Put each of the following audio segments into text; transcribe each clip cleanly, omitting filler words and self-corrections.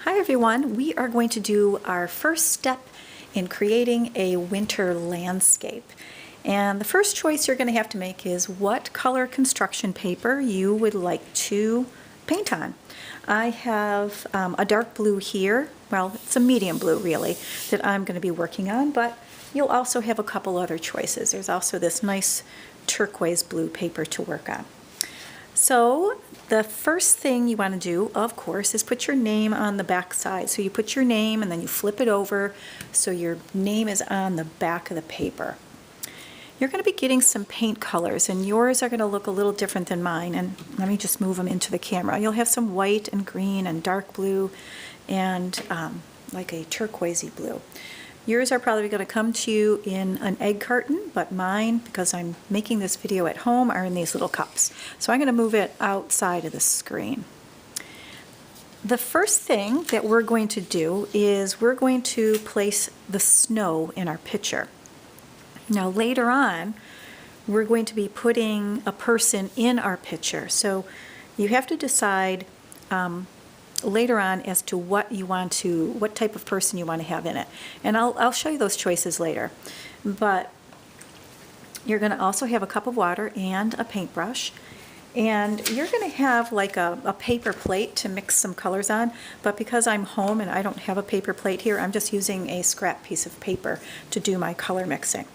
Hi everyone, we are going to do our first step in creating a winter landscape. And the first choice you're going to have to make is what color construction paper you would like to paint on. I have a dark blue here, well it's a medium blue really, that I'm going to be working on, but you'll also have a couple other choices. There's also this nice turquoise blue paper to work on. So the first thing you want to do, of course, is put your name on the back side. So you put your name and then you flip it over so your name is on the back of the paper. You're going to be getting some paint colors, and yours are going to look a little different than mine. And let me just move them into the camera. You'll have some white and green and dark blue and like a turquoisey blue. Yours are probably going to come to you in an egg carton, but mine, because I'm making this video at home, are in these little cups. So I'm going to move it outside of the screen. The first thing that we're going to do is we're going to place the snow in our picture. Now later on, we're going to be putting a person in our picture. So you have to decide later on as to what type of person you want to have in it. And I'll show you those choices later. But you're going to also have a cup of water and a paintbrush. And you're going to have like a paper plate to mix some colors on. But because I'm home and I don't have a paper plate here, I'm just using a scrap piece of paper to do my color mixing.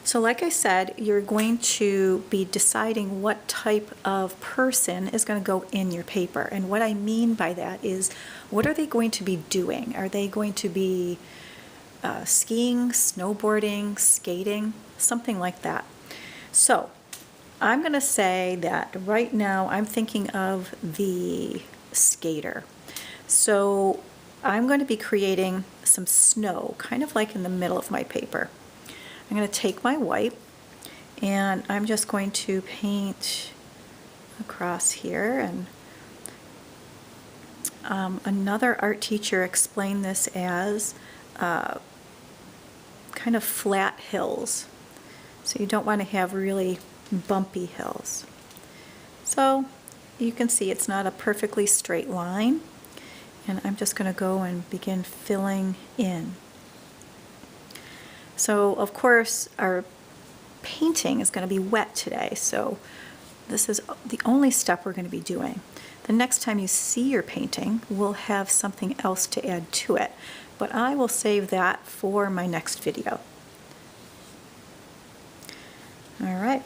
So like I said, you're going to be deciding what type of person is going to go in your paper. And what I mean by that is, what are they going to be doing? Are they going to be skiing, snowboarding, skating, something like that? So I'm going to say that right now I'm thinking of the skater. So I'm going to be creating some snow, kind of like in the middle of my paper. I'm going to take my white and I'm just going to paint across here. And another art teacher explained this as kind of flat hills. So you don't want to have really bumpy hills. So you can see it's not a perfectly straight line. And I'm just going to go and begin filling in. So of course our painting is going to be wet today, so this is the only step we're going to be doing. The next time you see your painting, we'll have something else to add to it, but I will save that for my next video. Alright.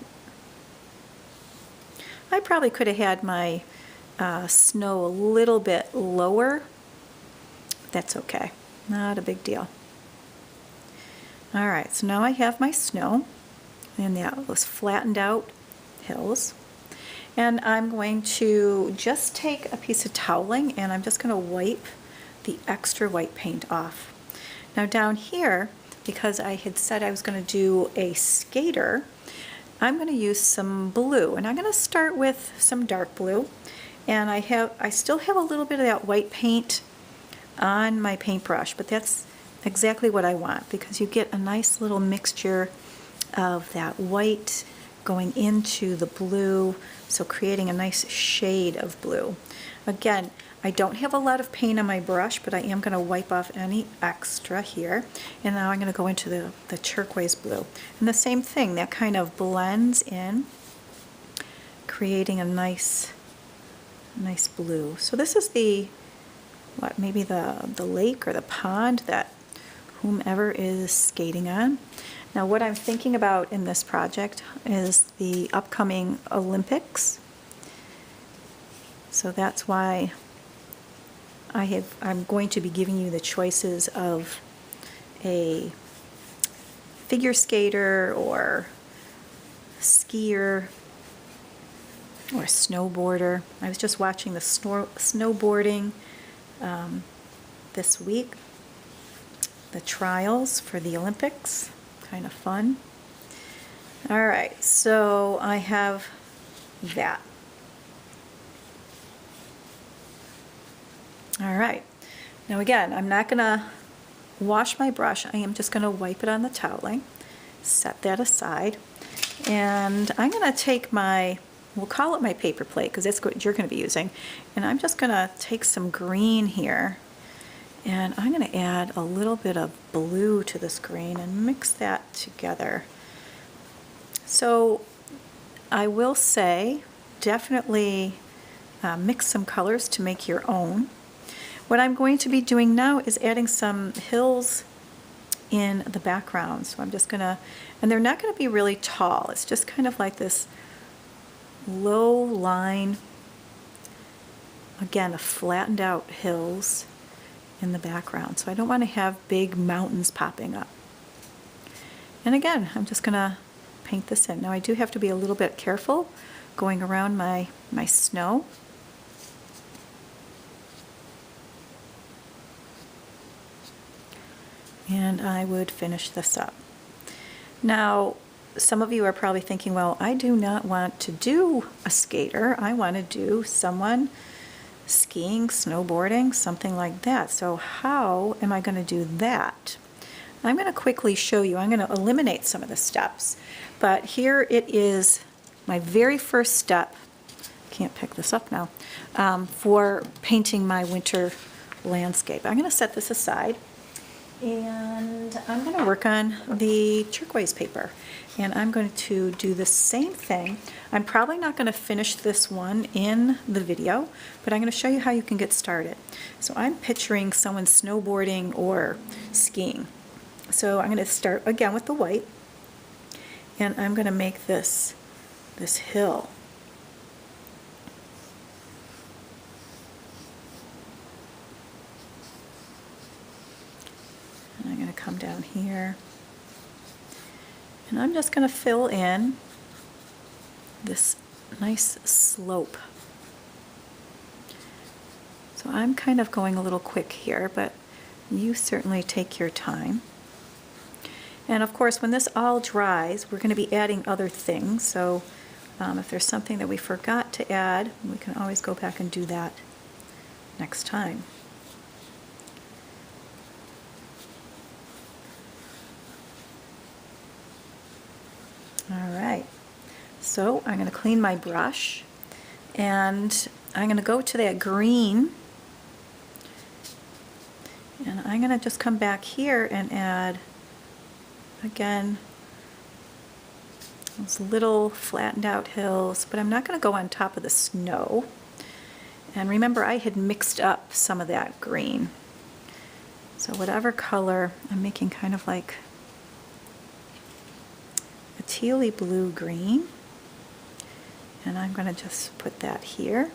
I probably could have had my snow a little bit lower. That's okay, not a big deal. Alright, so now I have my snow and those flattened out hills. And I'm going to just take a piece of toweling and I'm just going to wipe the extra white paint off. Now down here, because I had said I was going to do a skater, I'm going to use some blue. And I'm going to start with some dark blue. And I still have a little bit of that white paint on my paintbrush, but that's exactly what I want, because you get a nice little mixture of that white going into the blue, so creating a nice shade of blue. Again, I don't have a lot of paint on my brush, but I am going to wipe off any extra here. And now I'm going to go into the turquoise blue. And the same thing, that kind of blends in, creating a nice blue. So this is maybe the lake or the pond that whomever is skating on. Now what I'm thinking about in this project is the upcoming Olympics. So that's why I'm going to be giving you the choices of a figure skater or skier or snowboarder. I was just watching the snowboarding this week. The trials for the Olympics, kind of fun. All right, so I have that. All right, now again, I'm not gonna wash my brush. I am just gonna wipe it on the toweling, set that aside, and I'm gonna take my we'll call it my paper plate because that's what you're going to be using. And I'm just going to take some green here, and I'm going to add a little bit of blue to this green and mix that together. So I will say definitely mix some colors to make your own. What I'm going to be doing now is adding some hills in the background. So I'm just gonna, and they're not gonna be really tall. It's just kind of like this low line, again, a flattened out hills in the background. So I don't want to have big mountains popping up. And again, I'm just gonna paint this in. Now I do have to be a little bit careful going around my snow. And I would finish this up. Now, some of you are probably thinking, well, I do not want to do a skater. I want to do someone skiing, snowboarding, something like that. So how am I going to do that? I'm going to quickly show you. I'm going to eliminate some of the steps. But here it is, my very first step. Can't pick this up now. For painting my winter landscape. I'm going to set this aside. And I'm going to work on the turquoise paper, and I'm going to do the same thing. I'm probably not going to finish this one in the video, but I'm going to show you how you can get started. So I'm picturing someone snowboarding or skiing. So I'm going to start again with the white, and I'm going to make this hill. And I'm going to come down here, and I'm just going to fill in this nice slope. So I'm kind of going a little quick here, but you certainly take your time. And of course, when this all dries, we're going to be adding other things. So if there's something that we forgot to add, we can always go back and do that next time. All right, so I'm going to clean my brush, and I'm going to go to that green, and I'm going to just come back here and add, again, those little flattened out hills, but I'm not going to go on top of the snow. And remember, I had mixed up some of that green. So whatever color, I'm making kind of like a tealy blue green, and I'm going to just put that here.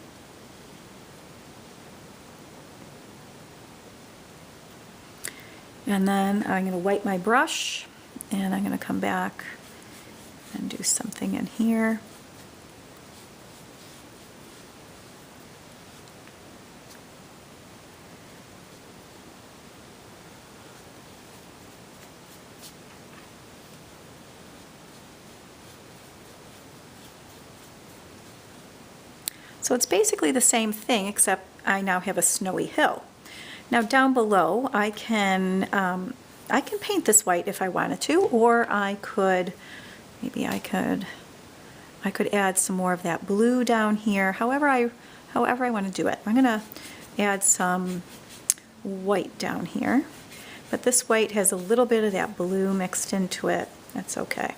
And then I'm going to wipe my brush, and I'm going to come back and do something in here. So it's basically the same thing, except I now have a snowy hill. Now down below, I can paint this white if I wanted to, or I could add some more of that blue down here. However I want to do it. I'm going to add some white down here, but this white has a little bit of that blue mixed into it. That's okay.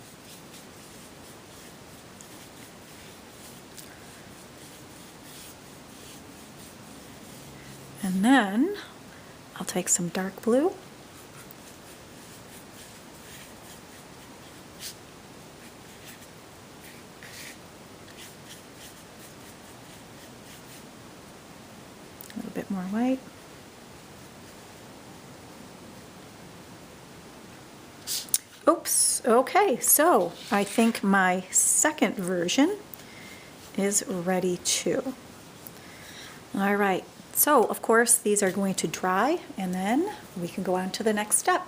And then I'll take some dark blue. A little bit more white. Oops, okay, so I think my second version is ready too. All right. So, of course, these are going to dry, and then we can go on to the next step.